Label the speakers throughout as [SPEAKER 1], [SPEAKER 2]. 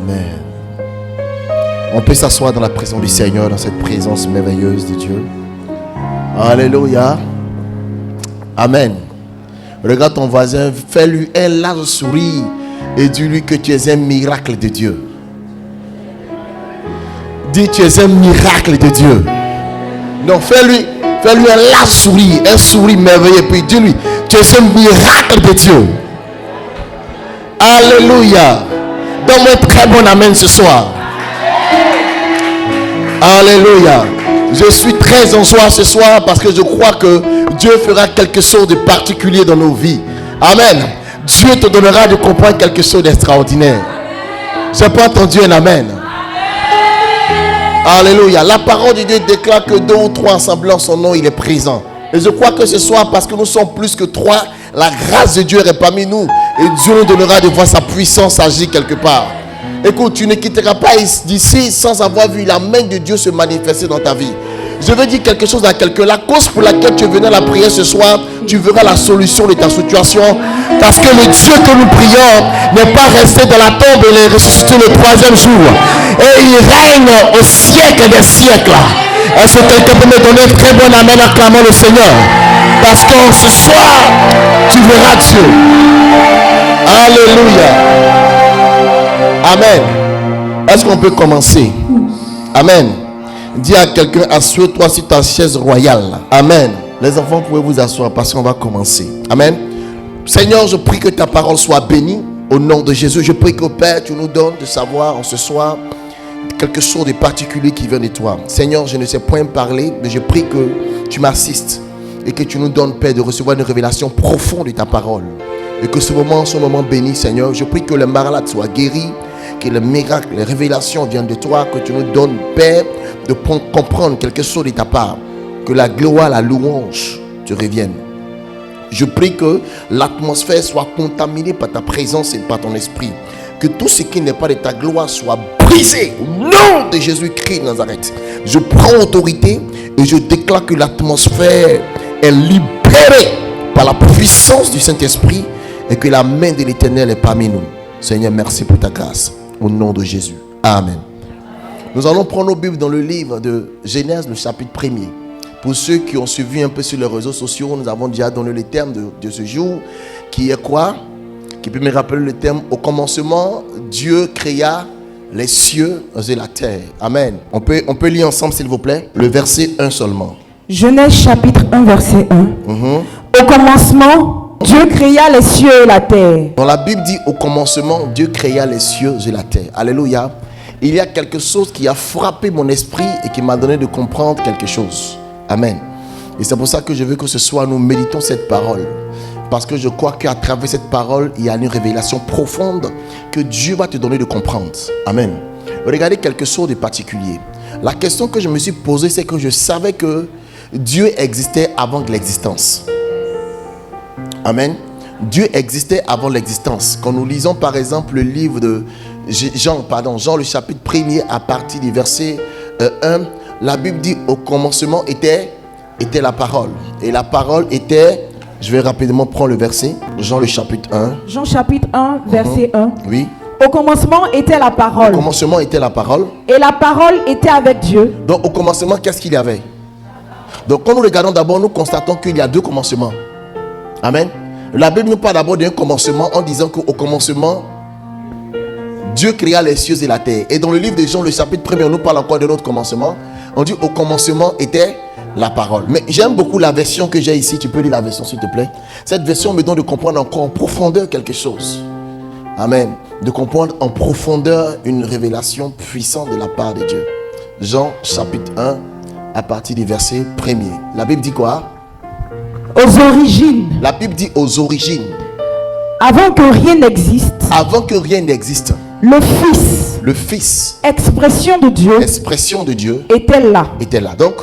[SPEAKER 1] Amen. On peut s'asseoir dans la présence du Seigneur, dans cette présence merveilleuse de Dieu. Alléluia. Amen. Regarde ton voisin, fais-lui un large sourire et dis-lui que tu es un miracle de Dieu. Dis, tu es un miracle de Dieu. Donc fais-lui un large sourire, un sourire merveilleux, puis dis-lui, tu es un miracle de Dieu. Alléluia. Donne-moi un très bon amen ce soir. Alléluia. Je suis très en joie ce soir parce que je crois que Dieu fera quelque chose de particulier dans nos vies. Amen. Dieu te donnera de comprendre quelque chose d'extraordinaire. Je n'ai pas entendu un amen. Alléluia. La parole de Dieu déclare que 2 ou 3 ensemble en son nom, il est présent. Et je crois que ce soir, parce que nous sommes plus que 3, la grâce de Dieu est parmi nous. Et Dieu nous donnera de voir sa puissance agir quelque part. Écoute, tu ne quitteras pas d'ici sans avoir vu la main de Dieu se manifester dans ta vie. Je veux dire quelque chose à quelqu'un. La cause pour laquelle tu venais à la prière ce soir, tu verras la solution de ta situation. Parce que le Dieu que nous prions n'est pas resté dans la tombe et il est ressuscité le 3e jour. Et il règne au siècle des siècles. Est-ce que quelqu'un peut me donner un très bon amen acclamant le Seigneur? Parce que ce soir, tu verras Dieu. Alléluia. Amen. Est-ce qu'on peut commencer? Amen. Dis à quelqu'un, assure-toi sur ta chaise royale. Amen. Les enfants, pouvez vous asseoir parce qu'on va commencer. Amen. Seigneur, je prie que ta parole soit bénie. Au nom de Jésus, je prie que Père, tu nous donnes de savoir en ce soir quelque chose de particulier qui vient de toi. Seigneur, je ne sais point parler, mais je prie que tu m'assistes et que tu nous donnes, Père, de recevoir une révélation profonde de ta parole. Et que ce moment soit un moment béni, Seigneur. Je prie que les malades soient guéris, que les miracles, les révélations viennent de toi, que tu nous donnes, Père, de comprendre quelque chose de ta part. Que la gloire, la louange te reviennent. Je prie que l'atmosphère soit contaminée par ta présence et par ton esprit. Que tout ce qui n'est pas de ta gloire soit brisé au nom de Jésus-Christ de Nazareth. Je prends autorité et je déclare que l'atmosphère est libérée par la puissance du Saint-Esprit et que la main de l'Éternel est parmi nous. Seigneur, merci pour ta grâce. Au nom de Jésus. Amen. Nous allons prendre nos Bibles dans le livre de Genèse, le chapitre 1er. Pour ceux qui ont suivi un peu sur les réseaux sociaux, nous avons déjà donné le terme de ce jour, qui est quoi? Qui peut me rappeler le terme? Au commencement, Dieu créa les cieux et la terre. Amen. On peut lire ensemble, s'il vous plaît, le verset 1 seulement.
[SPEAKER 2] Genèse chapitre 1, verset 1. Au commencement, Dieu créa les cieux et la terre.
[SPEAKER 1] Dans la Bible dit, au commencement, Dieu créa les cieux et la terre. Alléluia. Il y a quelque chose qui a frappé mon esprit et qui m'a donné de comprendre quelque chose. Amen. Et c'est pour ça que je veux que ce soir nous méditons cette parole. Parce que je crois qu'à travers cette parole, il y a une révélation profonde que Dieu va te donner de comprendre. Amen. Regardez quelque chose de particulier. La question que je me suis posée, c'est que je savais que Dieu existait avant l'existence. Amen. Dieu existait avant l'existence. Quand nous lisons par exemple le livre de Jean le chapitre 1er à partir du verset 1, la Bible dit au commencement était la parole. Et la parole était, je vais rapidement prendre le verset, Jean le chapitre 1.
[SPEAKER 2] Jean chapitre 1, verset 1.
[SPEAKER 1] Oui.
[SPEAKER 2] Au commencement était la parole.
[SPEAKER 1] Au commencement était la parole.
[SPEAKER 2] Et la parole était avec Dieu.
[SPEAKER 1] Donc au commencement, qu'est-ce qu'il y avait? Donc quand nous regardons d'abord, nous constatons qu'il y a 2 commencements. Amen. La Bible nous parle d'abord d'un commencement en disant qu'au commencement, Dieu créa les cieux et la terre. Et dans le livre de Jean, le chapitre 1er, on nous parle encore de notre commencement. On dit au commencement était la parole. Mais j'aime beaucoup la version que j'ai ici. Tu peux lire la version s'il te plaît. Cette version me donne de comprendre encore en profondeur quelque chose. Amen. De comprendre en profondeur une révélation puissante de la part de Dieu. Jean chapitre 1 à partir du verset 1er. La Bible dit quoi?
[SPEAKER 2] Aux origines.
[SPEAKER 1] La Bible dit aux origines.
[SPEAKER 2] Avant que rien n'existe.
[SPEAKER 1] Avant que rien n'existe.
[SPEAKER 2] Le Fils.
[SPEAKER 1] Le Fils.
[SPEAKER 2] Expression de Dieu.
[SPEAKER 1] Expression de Dieu.
[SPEAKER 2] Était là.
[SPEAKER 1] Était là. Donc,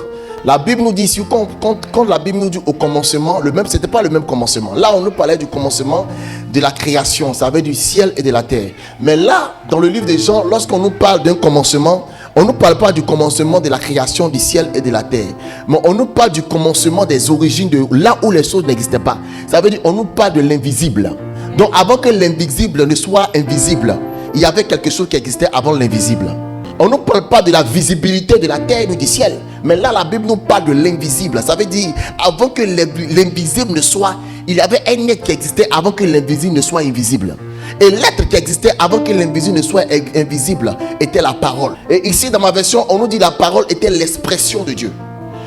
[SPEAKER 1] la Bible nous dit, quand la Bible nous dit au commencement, c'était pas le même commencement. Là, on nous parlait du commencement de la création. Ça avait du ciel et de la terre. Mais là, dans le livre de Jean, lorsqu'on nous parle d'un commencement, on ne nous parle pas du commencement de la création du ciel et de la terre. Mais on nous parle du commencement des origines, de là où les choses n'existaient pas. Ça veut dire, on nous parle de l'invisible. Donc, avant que l'invisible ne soit invisible, il y avait quelque chose qui existait avant l'invisible. On ne parle pas de la visibilité de la terre ou du ciel, mais là la Bible nous parle de l'invisible. Ça veut dire, avant que l'invisible ne soit, il y avait un être qui existait avant que l'invisible ne soit invisible. Et l'être qui existait avant que l'invisible ne soit invisible était la parole. Et ici dans ma version, on nous dit la parole était l'expression de Dieu.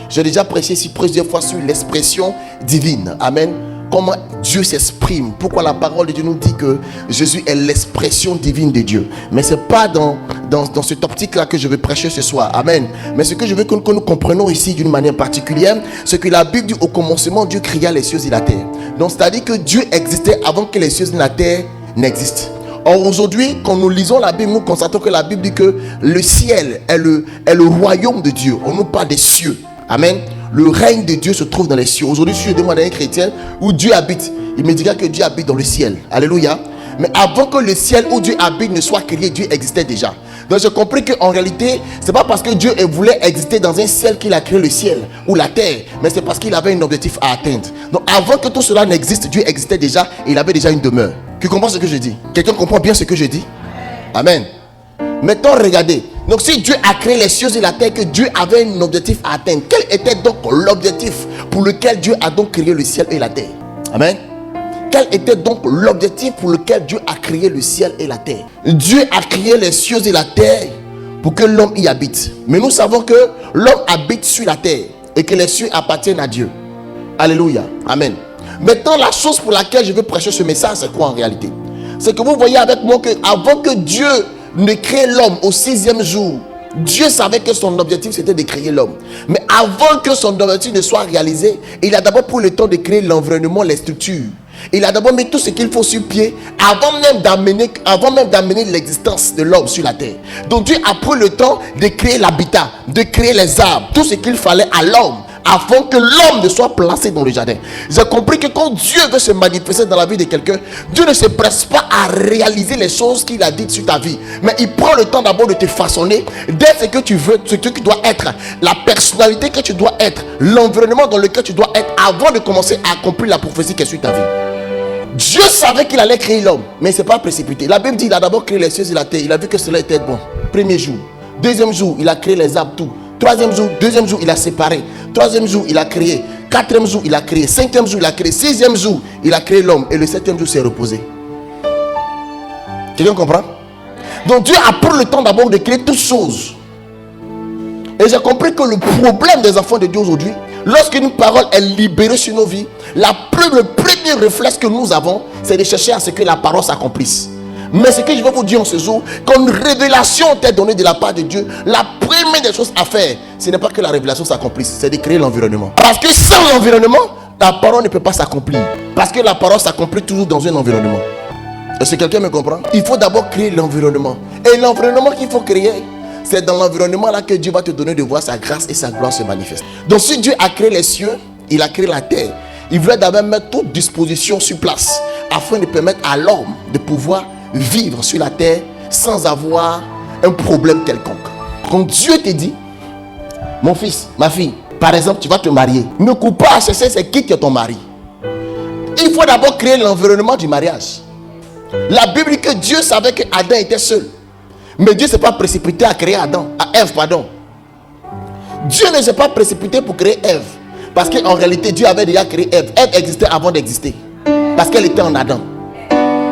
[SPEAKER 1] J'ai déjà prêché ici plusieurs fois sur l'expression divine. Amen. Comment Dieu s'exprime. Pourquoi la parole de Dieu nous dit que Jésus est l'expression divine de Dieu. Mais ce n'est pas dans cette optique-là que je vais prêcher ce soir. Amen. Mais ce que je veux que nous comprenions ici d'une manière particulière, c'est que la Bible dit au commencement, Dieu créa les cieux et la terre. Donc c'est-à-dire que Dieu existait avant que les cieux et la terre n'existent. Or aujourd'hui, quand nous lisons la Bible, nous constatons que la Bible dit que le ciel est le royaume de Dieu. On nous parle des cieux. Amen. Le règne de Dieu se trouve dans les cieux. Aujourd'hui, si je demande à un chrétien où Dieu habite, il me dira que Dieu habite dans le ciel. Alléluia. Mais avant que le ciel où Dieu habite ne soit créé, Dieu existait déjà. Donc j'ai compris qu'en réalité, c'est pas parce que Dieu voulait exister dans un ciel qu'il a créé le ciel ou la terre, mais c'est parce qu'il avait un objectif à atteindre. Donc avant que tout cela n'existe, Dieu existait déjà et il avait déjà une demeure. Tu comprends ce que je dis? Quelqu'un comprend bien ce que je dis? Amen. Maintenant, regardez. Donc si Dieu a créé les cieux et la terre, que Dieu avait un objectif à atteindre, quel était donc l'objectif pour lequel Dieu a donc créé le ciel et la terre? Amen. Quel était donc l'objectif pour lequel Dieu a créé le ciel et la terre? Dieu a créé les cieux et la terre pour que l'homme y habite. Mais nous savons que l'homme habite sur la terre et que les cieux appartiennent à Dieu. Alléluia. Amen. Maintenant, la chose pour laquelle je veux prêcher ce message, c'est quoi en réalité? C'est que vous voyez avec moi que avant que Dieu ne crée l'homme au 6e jour, Dieu savait que son objectif c'était de créer l'homme. Mais avant que son objectif ne soit réalisé, il a d'abord pris le temps de créer l'environnement, les structures. Il a d'abord mis tout ce qu'il faut sur pied avant même d'amener l'existence de l'homme sur la terre. Donc Dieu a pris le temps de créer l'habitat, de créer les arbres, tout ce qu'il fallait à l'homme avant que l'homme ne soit placé dans le jardin. J'ai compris que quand Dieu veut se manifester dans la vie de quelqu'un, Dieu ne se presse pas à réaliser les choses qu'il a dites sur ta vie, mais il prend le temps d'abord de te façonner dès ce que tu veux, ce que tu dois être, la personnalité que tu dois être, l'environnement dans lequel tu dois être avant de commencer à accomplir la prophétie qui est sur ta vie. Dieu savait qu'il allait créer l'homme, mais il ne s'est pas précipité. La Bible dit qu'il a d'abord créé les cieux et la terre. Il a vu que cela était bon. Premier jour. Deuxième jour, il a créé les arbres, tout. Deuxième jour, il a séparé. Troisième jour, il a créé. Quatrième jour, il a créé. Cinquième jour, il a créé. Sixième jour, il a créé l'homme. Et le septième jour, s'est reposé. Quelqu'un comprend? Donc Dieu a pris le temps d'abord de créer toutes choses. Et j'ai compris que le problème des enfants de Dieu aujourd'hui, lorsqu'une parole est libérée sur nos vies, le premier réflexe que nous avons, c'est de chercher à ce que la parole s'accomplisse. Mais ce que je vais vous dire en ce jour, quand une révélation t'est donnée de la part de Dieu, la première des choses à faire, ce n'est pas que la révélation s'accomplisse, c'est de créer l'environnement. Parce que sans l'environnement, la parole ne peut pas s'accomplir. Parce que la parole s'accomplit toujours dans un environnement. Est-ce que quelqu'un me comprend? Il faut d'abord créer l'environnement. Et l'environnement qu'il faut créer, c'est dans l'environnement là que Dieu va te donner de voir sa grâce et sa gloire se manifester. Donc si Dieu a créé les cieux, il a créé la terre, il voulait d'abord mettre toute disposition sur place afin de permettre à l'homme de pouvoir vivre sur la terre sans avoir un problème quelconque. Quand Dieu te dit, mon fils, ma fille, par exemple, tu vas te marier, ne coupe pas à chercher c'est qui est ton mari. Il faut d'abord créer l'environnement du mariage. La Bible dit que Dieu savait que Adam était seul. Mais Dieu ne s'est pas précipité à créer Ève, pardon. Dieu ne s'est pas précipité pour créer Ève. Parce qu'en réalité, Dieu avait déjà créé Ève. Ève existait avant d'exister. Parce qu'elle était en Adam.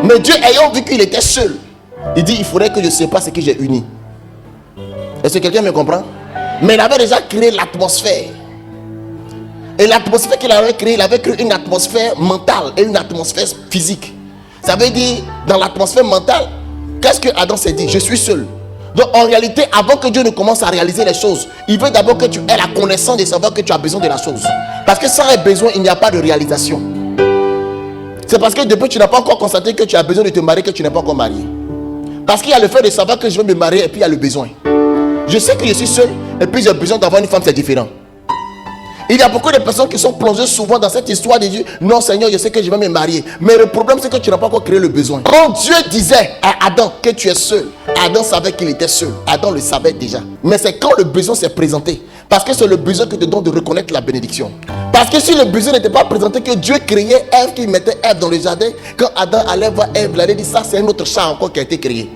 [SPEAKER 1] Mais Dieu, ayant vu qu'il était seul, il dit, il faudrait que je sépare ce que j'ai uni. Est-ce que quelqu'un me comprend? Mais il avait déjà créé l'atmosphère. Et l'atmosphère qu'il avait créée, il avait créé une atmosphère mentale et une atmosphère physique. Ça veut dire, dans l'atmosphère mentale, qu'est-ce que Adam s'est dit? Je suis seul. Donc en réalité, avant que Dieu ne commence à réaliser les choses, il veut d'abord que tu aies la connaissance de savoir que tu as besoin de la chose. Parce que sans besoin, il n'y a pas de réalisation. C'est parce que depuis tu n'as pas encore constaté que tu as besoin de te marier que tu n'es pas encore marié. Parce qu'il y a le fait de savoir que je veux me marier et puis il y a le besoin. Je sais que je suis seul et puis j'ai besoin d'avoir une femme, c'est différent. Il y a beaucoup de personnes qui sont plongées souvent dans cette histoire de Dieu. Non Seigneur, je sais que je vais me marier. Mais le problème c'est que tu n'as pas encore créé le besoin. Quand Dieu disait à Adam que tu es seul, Adam savait qu'il était seul. Adam le savait déjà. Mais c'est quand le besoin s'est présenté. Parce que c'est le besoin qui te donne de reconnaître la bénédiction. Parce que si le besoin n'était pas présenté, que Dieu créait Ève, qu'il mettait Ève dans le jardin, quand Adam allait voir Ève, il allait dire ça c'est un autre chat encore qui a été créé.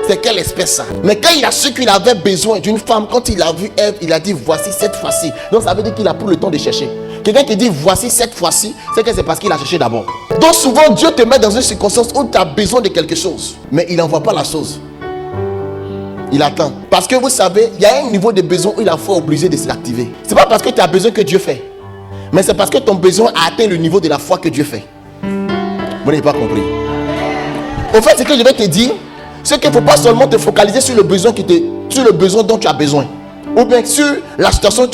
[SPEAKER 1] c'est quelle espèce ça? Mais quand il a su qu'il avait besoin d'une femme, quand il a vu Ève, il a dit voici cette fois-ci. Donc ça veut dire qu'il a pris le temps de chercher. Quelqu'un qui dit voici cette fois-ci, c'est que c'est parce qu'il a cherché d'abord. Donc souvent Dieu te met dans une circonstance où tu as besoin de quelque chose, mais il n'envoie pas la chose. Il attend. Parce que vous savez, il y a un niveau de besoin où il a foi obligé de s'activer. C'est pas parce que tu as besoin que Dieu fait, mais c'est parce que ton besoin a atteint le niveau de la foi que Dieu fait. Vous n'avez pas compris. Au fait, ce que je vais te dire, c'est qu'il ne faut pas seulement te focaliser sur le besoin sur le besoin dont tu as besoin, ou bien sur la situation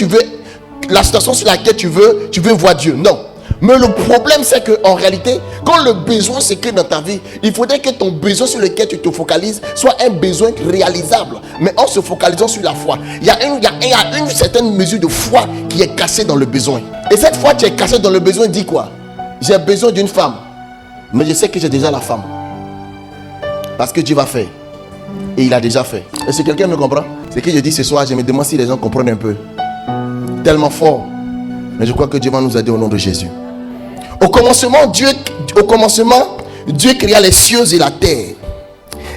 [SPEAKER 1] sur laquelle tu veux voir Dieu. Non. Mais le problème, c'est qu'en réalité, quand le besoin s'écrit dans ta vie, il faudrait que ton besoin sur lequel tu te focalises soit un besoin réalisable. Mais en se focalisant sur la foi, il y a une certaine mesure de foi qui est cachée dans le besoin. Et cette foi qui est cachée dans le besoin dit quoi? J'ai besoin d'une femme, mais je sais que j'ai déjà la femme. Parce que Dieu va faire. Et il a déjà fait. Est-ce que quelqu'un me comprend? Ce que je dis ce soir, je me demande si les gens comprennent un peu. Tellement fort. Mais je crois que Dieu va nous aider au nom de Jésus. Au commencement, Dieu créa les cieux et la terre.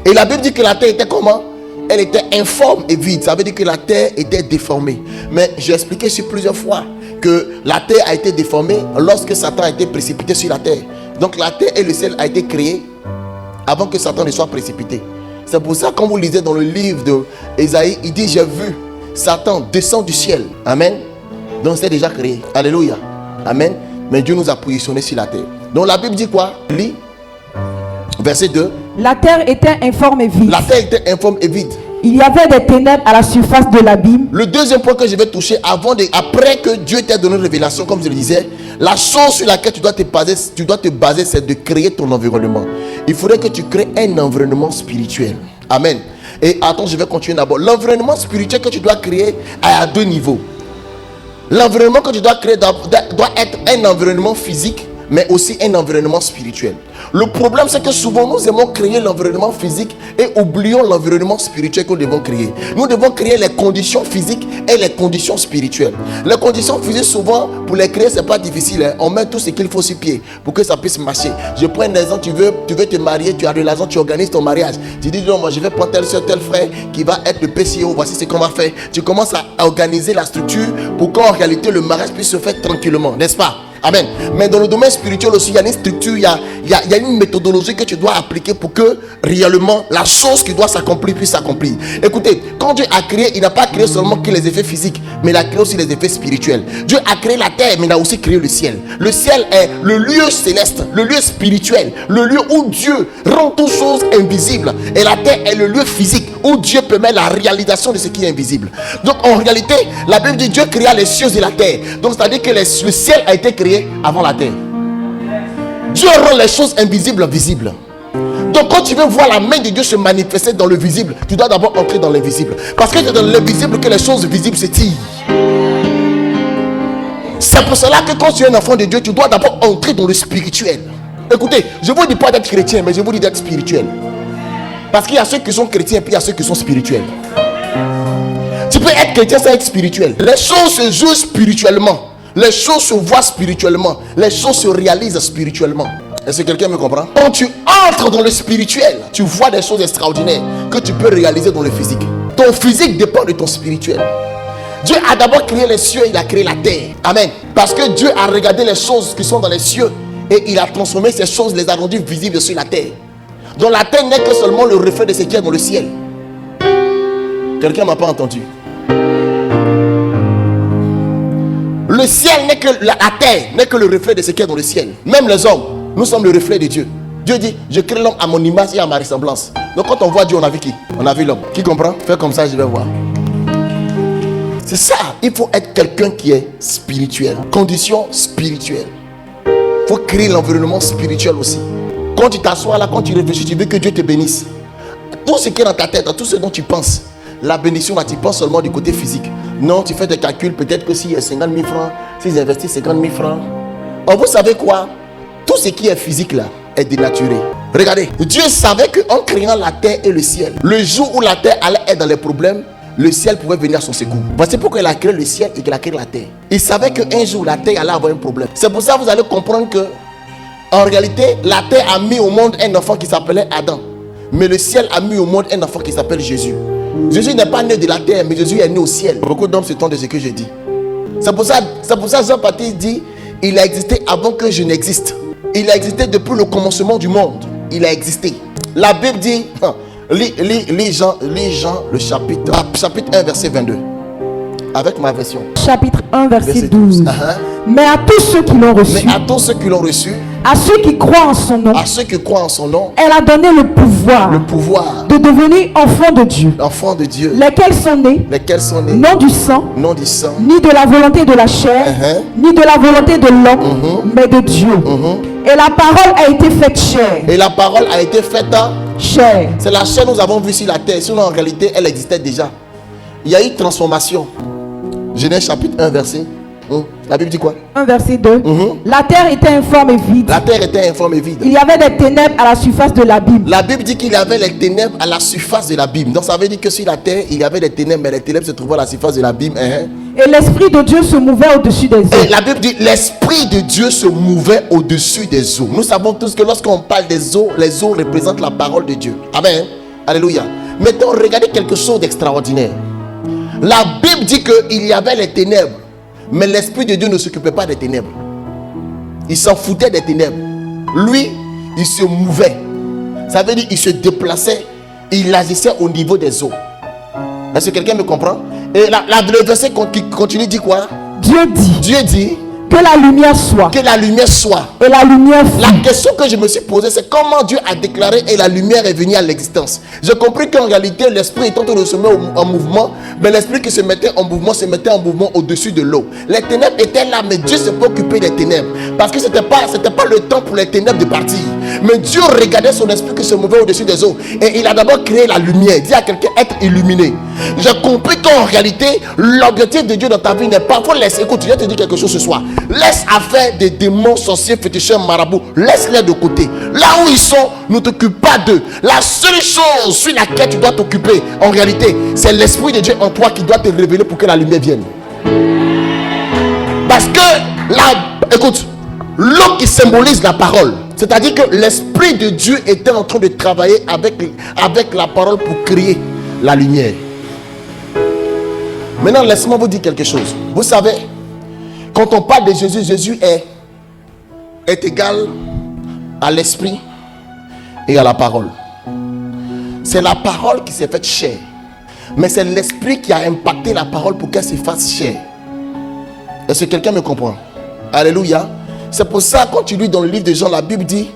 [SPEAKER 1] Et la Bible dit que la terre était comment? Elle était informe et vide. Ça veut dire que la terre était déformée. Mais j'ai expliqué sur plusieurs fois que la terre a été déformée lorsque Satan a été précipité sur la terre. Donc la terre et le ciel a été créé avant que Satan ne soit précipité. C'est pour ça, quand vous lisez dans le livre d'Ésaïe, il dit j'ai vu Satan descendre du ciel. Amen. Donc c'est déjà créé. Alléluia. Amen. Mais Dieu nous a positionnés sur la terre. Donc la Bible dit quoi? Lis. Verset 2.
[SPEAKER 2] La terre était informe et vide.
[SPEAKER 1] La terre était informe et vide.
[SPEAKER 2] Il y avait des ténèbres à la surface de l'abîme.
[SPEAKER 1] Le deuxième point que je vais toucher après que Dieu t'ait donné une révélation, comme je le disais, la chose sur laquelle tu dois te baser, c'est de créer ton environnement. Il faudrait que tu crées un environnement spirituel. Amen. Et attends, je vais continuer d'abord. L'environnement spirituel que tu dois créer est à deux niveaux. L'environnement que tu dois créer doit être un environnement physique, mais aussi un environnement spirituel. Le problème, c'est que souvent nous aimons créer l'environnement physique et oublions l'environnement spirituel que nous devons créer. Nous devons créer les conditions physiques et les conditions spirituelles. Les conditions physiques, souvent, pour les créer, c'est pas difficile. Hein. On met tout ce qu'il faut sur pied pour que ça puisse marcher. Je prends un exemple, tu veux te marier, tu as de l'argent, tu organises ton mariage. Tu dis non, moi je vais prendre tel soeur, tel frère qui va être le PCO. Voici ce qu'on va faire. Tu commences à organiser la structure pour qu'en réalité le mariage puisse se faire tranquillement, n'est-ce pas? Amen. Mais dans le domaine spirituel aussi, il y a une structure, il y a une méthodologie que tu dois appliquer pour que réellement la chose qui doit s'accomplir puisse s'accomplir. Écoutez, quand Dieu a créé, il n'a pas créé seulement que les effets physiques, mais il a créé aussi les effets spirituels. Dieu a créé la terre, mais il a aussi créé le ciel. Le ciel est le lieu céleste, le lieu spirituel, le lieu où Dieu rend toutes choses invisibles. Et la terre est le lieu physique où Dieu permet la réalisation de ce qui est invisible. Donc en réalité, la Bible dit Dieu créa les cieux et la terre. Donc c'est-à-dire que le ciel a été créé avant la terre. Dieu rend les choses invisibles visibles. Donc quand tu veux voir la main de Dieu se manifester dans le visible, tu dois d'abord entrer dans l'invisible. Parce que c'est dans l'invisible que les choses visibles se tirent. C'est pour cela que quand tu es un enfant de Dieu, tu dois d'abord entrer dans le spirituel. Écoutez, je vous dis pas d'être chrétien, mais je vous dis d'être spirituel. Parce qu'il y a ceux qui sont chrétiens et puis il y a ceux qui sont spirituels. Tu peux être chrétien sans être spirituel. Les choses se jouent spirituellement. Les choses se voient spirituellement. Les choses se réalisent spirituellement. Est-ce que quelqu'un me comprend? Quand tu entres dans le spirituel, tu vois des choses extraordinaires que tu peux réaliser dans le physique. Ton physique dépend de ton spirituel. Dieu a d'abord créé les cieux, il a créé la terre. Amen. Parce que Dieu a regardé les choses qui sont dans les cieux et il a transformé ces choses, les a rendues visibles sur la terre. Donc la terre n'est que seulement le reflet de ce qui est dans le ciel. Quelqu'un ne m'a pas entendu. Le ciel n'est que la terre n'est que le reflet de ce qui est dans le ciel. Même les hommes, nous sommes le reflet de Dieu. Dieu dit, je crée l'homme à mon image et à ma ressemblance. Donc quand on voit Dieu, on a vu qui? On a vu l'homme. Qui comprend? Fais comme ça, je vais voir. C'est ça. Il faut être quelqu'un qui est spirituel. Condition spirituelle. Il faut créer l'environnement spirituel aussi. Quand tu t'assois là, quand tu réfléchis, tu veux que Dieu te bénisse. Tout ce qui est dans ta tête, tout ce dont tu penses, la bénédiction là, tu penses seulement du côté physique. Non, tu fais des calculs, peut-être que s'il y a 50 000 francs, s'ils investissent 50 000 francs. Or, vous savez quoi? Tout ce qui est physique là est dénaturé. Regardez, Dieu savait qu'en créant la terre et le ciel, le jour où la terre allait être dans les problèmes, le ciel pouvait venir à son secours. Voici pourquoi il a créé le ciel et qu'il a créé la terre. Il savait qu'un jour la terre allait avoir un problème. C'est pour ça que vous allez comprendre que en réalité, la terre a mis au monde un enfant qui s'appelait Adam. Mais le ciel a mis au monde un enfant qui s'appelle Jésus. Jésus n'est pas né de la terre, mais Jésus est né au ciel. Beaucoup d'hommes se trompent de ce que je dis. C'est pour ça Jean-Baptiste dit, il a existé avant que je n'existe. Il a existé depuis le commencement du monde. Il a existé. La Bible dit, lis Jean le chapitre 1 verset 22. Avec ma version.
[SPEAKER 2] Chapitre 1 verset 12. Mais à tous ceux qui l'ont reçu.
[SPEAKER 1] Mais à tous ceux qui l'ont reçu.
[SPEAKER 2] À ceux qui croient en son nom.
[SPEAKER 1] À ceux qui croient en son nom.
[SPEAKER 2] Elle a donné le pouvoir.
[SPEAKER 1] Le pouvoir.
[SPEAKER 2] De devenir enfants de Dieu.
[SPEAKER 1] Enfants de Dieu.
[SPEAKER 2] Lesquels sont nés.
[SPEAKER 1] Lesquels sont nés.
[SPEAKER 2] Non du sang.
[SPEAKER 1] Non du sang.
[SPEAKER 2] Ni de la volonté de la chair. Ni de la volonté de l'homme. Mais de Dieu. Et la parole a été faite chair.
[SPEAKER 1] Et la parole a été faite
[SPEAKER 2] chair.
[SPEAKER 1] C'est la chair que nous avons vue sur la terre. Sinon en réalité elle existait déjà. Il y a eu transformation. Genèse chapitre 1 verset. La Bible dit quoi?
[SPEAKER 2] 1 verset 2. La terre était informe et vide.
[SPEAKER 1] La terre était informe et vide.
[SPEAKER 2] Il y avait des ténèbres à la surface de l'abîme.
[SPEAKER 1] La Bible dit qu'il y avait les ténèbres à la surface de l'abîme. Donc ça veut dire que sur la terre, il y avait des ténèbres, mais les ténèbres se trouvaient à la surface de l'abîme.
[SPEAKER 2] Et l'Esprit de Dieu se mouvait au-dessus des eaux.
[SPEAKER 1] Et la Bible dit l'Esprit de Dieu se mouvait au-dessus des eaux. Nous savons tous que lorsqu'on parle des eaux, les eaux représentent la parole de Dieu. Amen. Alléluia. Maintenant, regardez quelque chose d'extraordinaire. La Bible dit qu'il y avait les ténèbres, mais l'Esprit de Dieu ne s'occupait pas des ténèbres. Il s'en foutait des ténèbres. Lui, il se mouvait. Ça veut dire qu'il se déplaçait. Il agissait au niveau des eaux. Est-ce que quelqu'un me comprend? Et le verset qui continue dit quoi?
[SPEAKER 2] Dieu dit que la lumière soit.
[SPEAKER 1] Que la lumière soit.
[SPEAKER 2] Et la lumière fut.
[SPEAKER 1] La question que je me suis posée, c'est comment Dieu a déclaré et la lumière est venue à l'existence. J'ai compris qu'en réalité, l'esprit est en train de se mettre en mouvement, mais l'esprit qui se mettait en mouvement au-dessus de l'eau. Les ténèbres étaient là, mais Dieu s'est pas occupé des ténèbres. Parce que c'était pas le temps pour les ténèbres de partir. Mais Dieu regardait son esprit qui se mouvait au-dessus des eaux. Et il a d'abord créé la lumière. Dit à quelqu'un être illuminé. J'ai compris qu'en réalité, l'objectif de Dieu dans ta vie n'est pas. Faut laisser. Écoute, je vais te dire quelque chose ce soir. Laisse affaire des démons, sorciers, féticheurs, marabouts. Laisse-les de côté. Là où ils sont, ne t'occupe pas d'eux. La seule chose sur laquelle tu dois t'occuper, en réalité, c'est l'esprit de Dieu en toi qui doit te révéler pour que la lumière vienne. Parce que écoute, l'eau qui symbolise la parole, c'est-à-dire que l'esprit de Dieu était en train de travailler avec la parole pour créer la lumière. Maintenant, laissez-moi vous dire quelque chose. Vous savez, quand on parle de Jésus, Jésus est égal à l'esprit et à la parole. C'est la parole qui s'est faite chair. Mais c'est l'esprit qui a impacté la parole pour qu'elle se fasse chair. Est-ce que quelqu'un me comprend? Alléluia. C'est pour ça, quand tu lis dans le livre de Jean, la Bible dit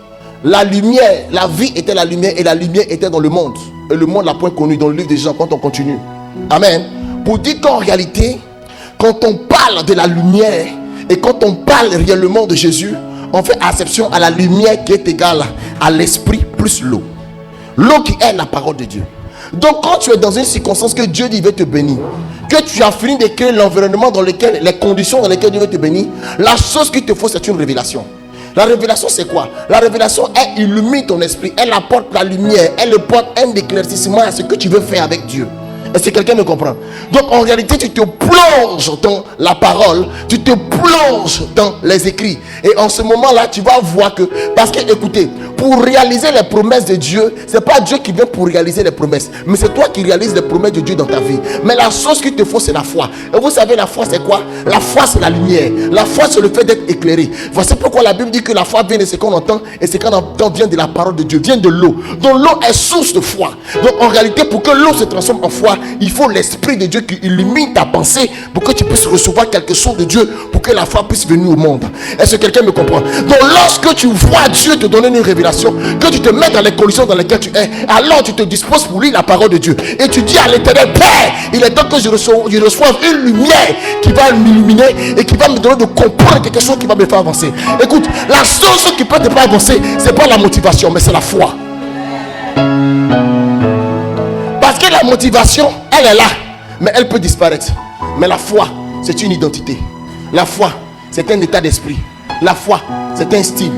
[SPEAKER 1] la lumière, la vie était la lumière et la lumière était dans le monde. Et le monde l'a point connu dans le livre de Jean quand on continue. Amen. Pour dire qu'en réalité, quand on parle de la lumière et quand on parle réellement de Jésus, on fait acception à la lumière qui est égale à l'esprit plus l'eau. L'eau qui est la parole de Dieu. Donc quand tu es dans une circonstance que Dieu dit veut te bénir, que tu as fini de créer l'environnement dans lequel, les conditions dans lesquelles Dieu veut te bénir, la chose qu'il te faut, c'est une révélation. La révélation, c'est quoi? La révélation, elle illumine ton esprit, elle apporte la lumière, elle apporte un éclaircissement à ce que tu veux faire avec Dieu. Est-ce que quelqu'un me comprend? Donc en réalité, tu te plonges dans la parole, tu te plonges dans les écrits. Et en ce moment-là, tu vas voir que, parce que écoutez, pour réaliser les promesses de Dieu, c'est pas Dieu qui vient pour réaliser les promesses, mais c'est toi qui réalises les promesses de Dieu dans ta vie. Mais la chose qu'il te faut, c'est la foi. Et vous savez, la foi, c'est quoi? La foi, c'est la lumière. La foi, c'est le fait d'être éclairé. Voici pourquoi la Bible dit que la foi vient de ce qu'on entend, et ce qu'on entend vient de la parole de Dieu, vient de l'eau. Donc l'eau est source de foi. Donc en réalité, pour que l'eau se transforme en foi, il faut l'esprit de Dieu qui illumine ta pensée pour que tu puisses recevoir quelque chose de Dieu, pour que la foi puisse venir au monde. Est-ce que quelqu'un me comprend? Donc lorsque tu vois Dieu te donner une révélation, que tu te mets dans les conditions dans lesquelles tu es, alors tu te disposes pour lire la parole de Dieu et tu dis à l'Éternel, Père, il est temps que je reçoive une lumière qui va m'illuminer et qui va me donner de comprendre quelque chose qui va me faire avancer. Écoute, la seule chose qui peut te faire avancer, c'est pas la motivation, mais c'est la foi. Parce que la motivation, elle est là, mais elle peut disparaître. Mais la foi, c'est une identité. La foi, c'est un état d'esprit. La foi, c'est un style.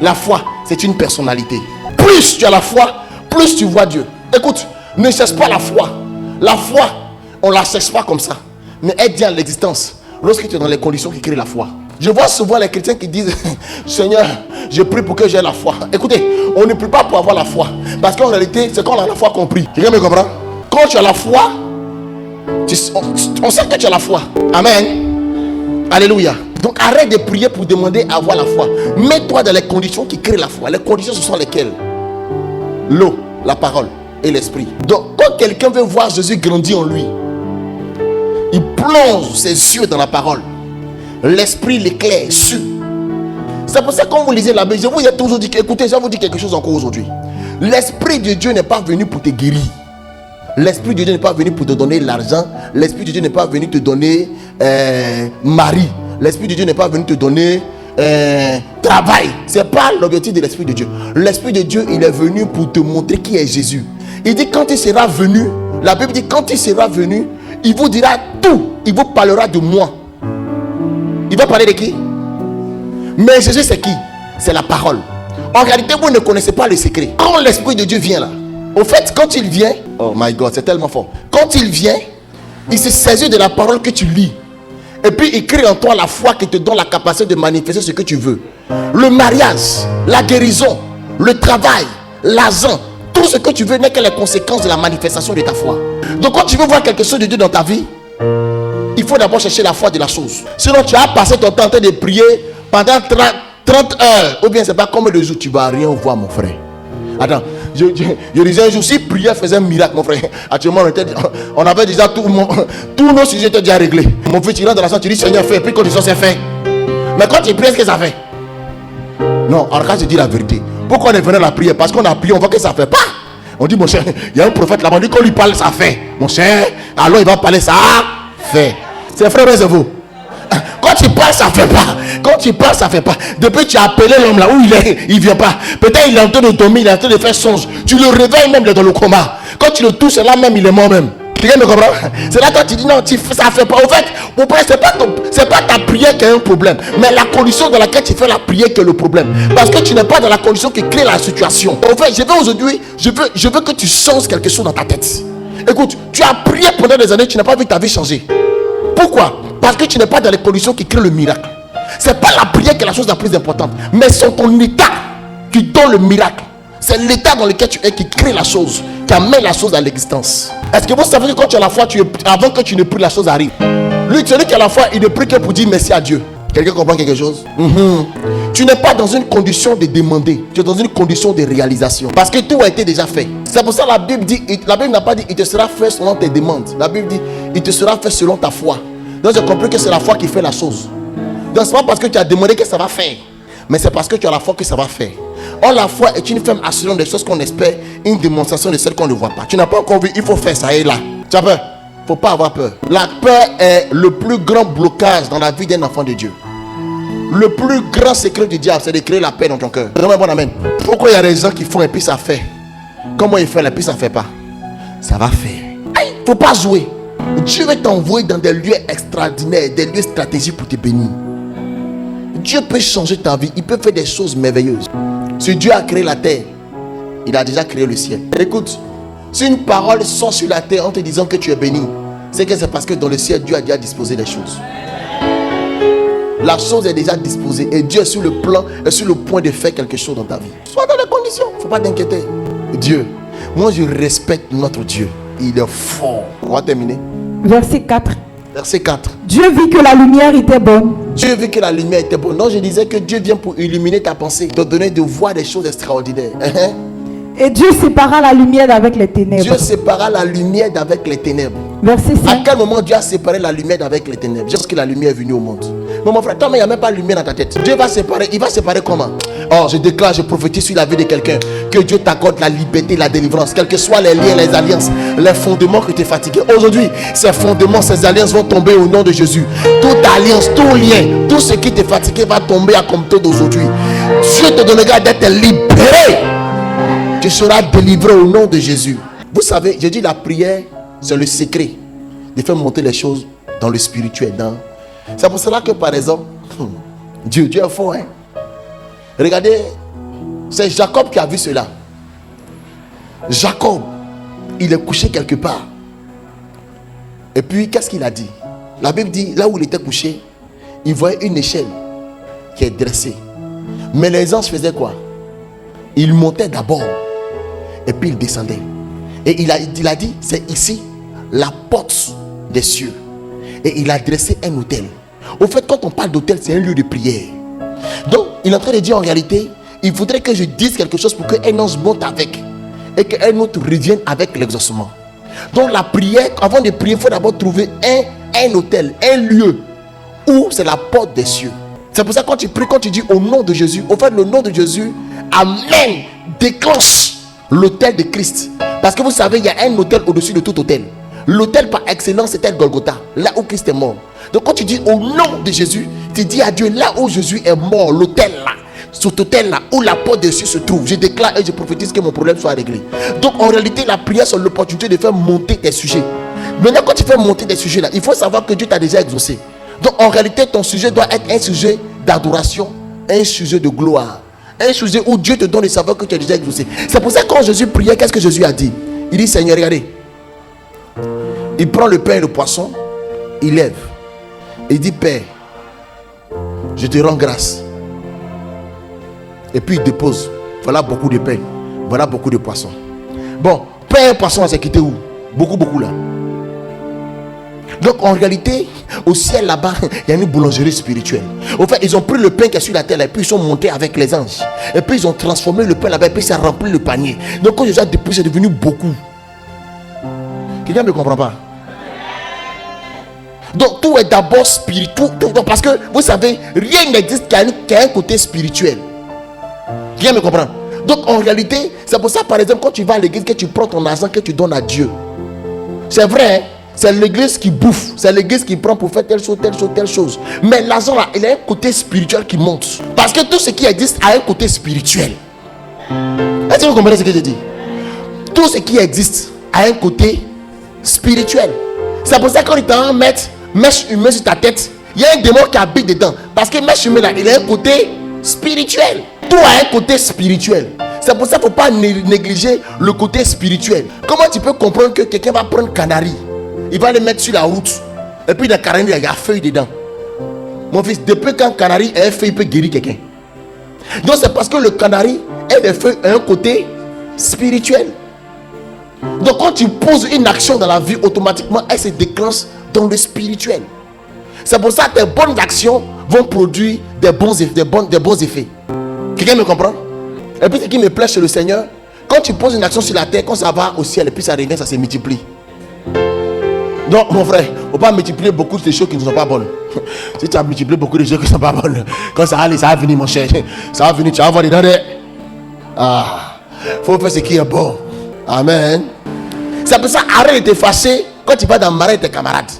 [SPEAKER 1] La foi, c'est une personnalité. Plus tu as la foi, plus tu vois Dieu. Écoute, ne cherche pas la foi. La foi, on ne la cherche pas comme ça. Mais elle vient à l'existence lorsque tu es dans les conditions qui créent la foi. Je vois souvent les chrétiens qui disent Seigneur, je prie pour que j'ai la foi. Écoutez, on ne prie pas pour avoir la foi. Parce qu'en réalité, c'est quand on a la foi qu'on prie. Quelqu'un me comprend? Quand tu as la foi, on sait que tu as la foi. Amen. Alléluia. Donc arrête de prier pour demander à avoir la foi. Mets-toi dans les conditions qui créent la foi. Les conditions, ce sont lesquelles? L'eau, la parole et l'esprit. Donc quand quelqu'un veut voir Jésus grandir en lui, il plonge ses yeux dans la parole. L'esprit l'éclaire sur. C'est pour ça que quand vous lisez la Bible, je vous ai toujours dit, écoutez, je vais vous dire quelque chose encore aujourd'hui. L'esprit de Dieu n'est pas venu pour te guérir. L'esprit de Dieu n'est pas venu pour te donner l'argent. L'esprit de Dieu n'est pas venu te donner mari. L'esprit de Dieu n'est pas venu te donner travail. C'est pas l'objectif de l'esprit de Dieu. L'esprit de Dieu, il est venu pour te montrer qui est Jésus. Il dit quand il sera venu, la Bible dit quand il sera venu, il vous dira tout. Il vous parlera de moi. Il va parler de qui? Mais Jésus, c'est qui? C'est la parole. En réalité, vous ne connaissez pas le secret. Quand l'Esprit de Dieu vient là, au fait, quand il vient, oh my God, c'est tellement fort. Quand il vient, il se saisit de la parole que tu lis. Et puis, il crée en toi la foi qui te donne la capacité de manifester ce que tu veux. Le mariage, la guérison, le travail, l'argent, tout ce que tu veux n'est que les conséquences de la manifestation de ta foi. Donc, quand tu veux voir quelque chose de Dieu dans ta vie, il faut d'abord chercher la foi de la chose. Sinon, tu as passé ton temps en train de prier pendant 30 heures. Ou bien, c'est pas comme le jour, tu ne vas rien voir, mon frère. Attends, je disais un jour, si prière faisait un miracle, mon frère, actuellement, on avait déjà tous nos sujets étaient déjà réglés. Mon fils, tu rentres dans la salle, tu dis Seigneur, fais, puis quand tu sors, c'est fait. Mais quand tu pries, est-ce que ça fait? Non, en cas, je dis la vérité. Pourquoi on est venu à la prière? Parce qu'on a prié, on voit que ça ne fait pas. On dit, mon cher, il y a un prophète là-bas, on dit qu'on lui parle, ça fait. Mon cher, alors il va parler, ça fait. C'est frère, c'est vous. Quand tu parles, ça ne fait pas. Quand tu parles, ça ne fait pas. Depuis que tu as appelé l'homme là où il est, il ne vient pas. Peut-être il est en train de dormir, il est en train de faire songe. Tu le réveilles même, il est dans le coma. Quand tu le touches, là même, il est mort même. Quelqu'un me comprend? C'est là quand tu dis non, ça ne fait pas. Au fait, mon frère, c'est pas ta prière qui a un problème. Mais la condition dans laquelle tu fais la prière qui est le problème. Parce que tu n'es pas dans la condition qui crée la situation. Au fait, je veux aujourd'hui, je veux que tu changes quelque chose dans ta tête. Écoute, tu as prié pendant des années, tu n'as pas vu ta vie changer. Pourquoi? Parce que tu n'es pas dans les conditions qui créent le miracle. C'est pas la prière qui est la chose la plus importante, mais c'est ton état qui donne le miracle. C'est l'état dans lequel tu es qui crée la chose, qui amène la chose à l'existence. Est-ce que vous savez que quand tu as la foi, avant que tu ne pries, la chose arrive. Lui, celui qui a la foi, il ne prie que pour dire merci à Dieu. Quelqu'un comprend quelque chose? Tu n'es pas dans une condition de demander, tu es dans une condition de réalisation. Parce que tout a été déjà fait. C'est pour ça que la Bible dit, la Bible n'a pas dit il te sera fait selon tes demandes. La Bible dit il te sera fait selon ta foi. Donc j'ai compris que c'est la foi qui fait la chose. Donc c'est pas parce que tu as demandé que ça va faire, mais c'est parce que tu as la foi que ça va faire. Or la foi est une ferme assurance des choses qu'on espère, une démonstration de celles qu'on ne voit pas. Tu n'as pas encore vu, il faut faire ça et là. Tu as peur? Il ne faut pas avoir peur. La peur est le plus grand blocage dans la vie d'un enfant de Dieu. Le plus grand secret du diable, c'est de créer la paix dans ton cœur. Vraiment bon amen. Pourquoi il y a des gens qui font et puis ça fait? Comment ils font et puis ça ne fait pas? Ça va faire. Il ne faut pas jouer. Dieu va t'envoyer dans des lieux extraordinaires, des lieux stratégiques pour te bénir. Dieu peut changer ta vie, il peut faire des choses merveilleuses. Si Dieu a créé la terre, il a déjà créé le ciel. Écoute, si une parole sort sur la terre en te disant que tu es béni, c'est que c'est parce que dans le ciel, Dieu a déjà disposé des choses. La chose est déjà disposée et Dieu est sur le plan, est sur le point de faire quelque chose dans ta vie. Sois dans les conditions, il ne faut pas t'inquiéter. Dieu, moi je respecte notre Dieu. Il est fort. On va terminer.
[SPEAKER 2] Verset 4.
[SPEAKER 1] Verset 4.
[SPEAKER 2] Dieu vit que la lumière était bonne.
[SPEAKER 1] Dieu vit que la lumière était bonne. Non, je disais que Dieu vient pour illuminer ta pensée, te donner de voir des choses extraordinaires.
[SPEAKER 2] Et Dieu sépara la lumière d'avec les ténèbres.
[SPEAKER 1] Dieu sépara la lumière d'avec les ténèbres.
[SPEAKER 2] Verset 5.
[SPEAKER 1] À quel moment Dieu a séparé la lumière d'avec les ténèbres? Lorsque la lumière est venue au monde. Mais mon frère, toi, mais il n'y a même pas de lumière dans ta tête. Dieu va séparer. Il va séparer comment? Oh, je déclare, je prophétise sur la vie de quelqu'un. Que Dieu t'accorde la liberté, la délivrance. Quels que soient les liens, les alliances, les fondements que tu es fatigué. Aujourd'hui, ces fondements, ces alliances vont tomber au nom de Jésus. Toute alliance, tout lien, tout ce qui t'est fatigué va tomber à compter d'aujourd'hui. Dieu te donnera d'être libéré. Tu seras délivré au nom de Jésus. Vous savez, j'ai dit la prière, c'est le secret de faire monter les choses dans le spirituel. C'est pour cela que par exemple, Dieu est fort. Hein? Regardez, c'est Jacob qui a vu cela. Jacob, il est couché quelque part. Et puis, qu'est-ce qu'il a dit? La Bible dit, là où il était couché, il voyait une échelle qui est dressée. Mais les anges faisaient quoi? Ils montaient d'abord et puis ils descendaient. Et il a dit, c'est ici la porte des cieux. Et il a dressé un autel. Au fait, quand on parle d'autel, c'est un lieu de prière. Donc, il est en train de dire en réalité, il faudrait que je dise quelque chose pour qu'un ange monte avec. Et qu'un autre revienne avec l'exaucement. Donc la prière, avant de prier, il faut d'abord trouver un autel, un lieu où c'est la porte des cieux. C'est pour ça que quand tu pries, quand tu dis au nom de Jésus, au fait le nom de Jésus, Amen, déclenche l'autel de Christ. Parce que vous savez, il y a un autel au-dessus de tout autel. L'autel par excellence, c'était Golgotha, là où Christ est mort. Donc quand tu dis au nom de Jésus, tu dis à Dieu, là où Jésus est mort, l'autel là, cet autel là, où la porte des cieux se trouve, je déclare et je prophétise que mon problème soit réglé. Donc en réalité, la prière, c'est l'opportunité de faire monter tes sujets. Maintenant, quand tu fais monter tes sujets là, il faut savoir que Dieu t'a déjà exaucé. Donc en réalité, ton sujet doit être un sujet d'adoration, un sujet de gloire, un sujet où Dieu te donne de savoir que tu es déjà exaucé. C'est pour ça que quand Jésus priait, qu'est-ce que Jésus a dit? Il dit, Seigneur, regardez. Il prend le pain et le poisson, il lève. Il dit, Père, je te rends grâce. Et puis il dépose. Voilà beaucoup de pain. Voilà beaucoup de poissons. Bon, pain et poisson, c'est quitté où? Beaucoup là. Donc en réalité, au ciel là-bas, il y a une boulangerie spirituelle. Au fait, ils ont pris le pain qui est sur la terre et puis ils sont montés avec les anges. Et puis ils ont transformé le pain là-bas et puis ça remplit le panier. Donc quand Jésus a déposé, c'est devenu beaucoup. Quelqu'un ne me comprend pas? Donc tout est d'abord spirituel. Parce que vous savez, rien n'existe qui a un côté spirituel. Quelqu'un me comprend? Donc en réalité, c'est pour ça par exemple quand tu vas à l'église, que tu prends ton argent, que tu donnes à Dieu. C'est vrai, hein? C'est l'église qui bouffe, c'est l'église qui prend pour faire telle chose. Mais l'argent là, il a un côté spirituel qui monte. Parce que tout ce qui existe a un côté spirituel. Est-ce que vous comprenez ce que je dis? Tout ce qui existe a un côté spirituel. C'est pour ça que quand il t'a mettre mèche humaine sur ta tête, il y a un démon qui habite dedans. Parce que mèche humaine là, il a un côté spirituel. Tout a un côté spirituel. C'est pour ça qu'il ne faut pas négliger le côté spirituel. Comment tu peux comprendre que quelqu'un va prendre canari, il va le mettre sur la route, et puis dans le canari, il y a feuille dedans. Mon fils, depuis quand canari est feuille, il peut guérir quelqu'un. Donc c'est parce que le canari est des feuilles à un côté spirituel. Donc quand tu poses une action dans la vie, automatiquement, elle se déclenche dans le spirituel. C'est pour ça que tes bonnes actions vont produire des bons effets. Quelqu'un me comprend? Et puis ce qui me plaît chez le Seigneur, quand tu poses une action sur la terre, quand ça va au ciel et puis ça revient, ça se multiplie. Donc mon frère, il ne faut pas multiplier beaucoup de choses qui ne sont pas bonnes. Si tu as multiplié beaucoup de choses qui ne sont pas bonnes, quand ça va venir mon cher, ça va venir, tu vas avoir des dents. Il faut faire ce qui est bon. Amen. C'est pour ça, arrête de te fâcher quand tu vas dans le marais de tes camarades.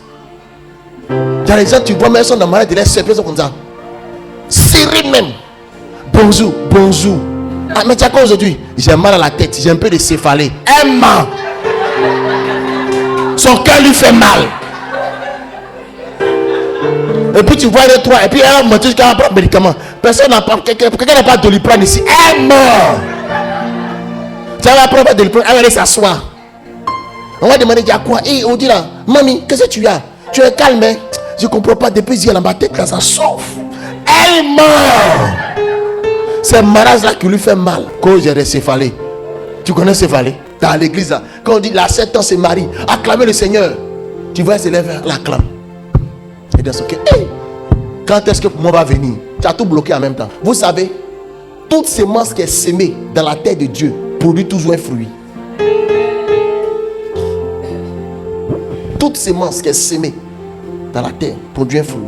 [SPEAKER 1] Il y a des gens, tu vois, mais ils sont dans le marais de leurs sœurs, ils sont comme ça. Serré même. Bonjour. Ah, mais tu as quoi aujourd'hui? J'ai mal à la tête, j'ai un peu de céphalée. Emma. Son cœur lui fait mal. Et puis tu vois les trois, et puis elle a monté jusqu'à prendre médicament. Personne n'a pas, quelqu'un n'a pas de Doliprane ici. Emma. Tu vas prendre Doliprane, elle va aller s'asseoir. On va demander, il y a quoi? Et on dit là, mamie, qu'est-ce que tu as? Tu es calme, hein? Je ne comprends pas, depuis hier dans ma tête, là, ça chauffe. Elle meurt. C'est marage là qui lui fait mal. Quand j'ai des céphalées. Tu connais céphalée? Dans l'église là, quand on dit la 7 ans se marie, acclamez le Seigneur. Tu vois, elle se lève, elle acclame. Et dans ce que, hey, quand est-ce que moi va venir? Tu as tout bloqué en même temps. Vous savez, toute semence qui est semée dans la terre de Dieu produit toujours un fruit. Toute semence qui est semée dans la terre produit un fruit.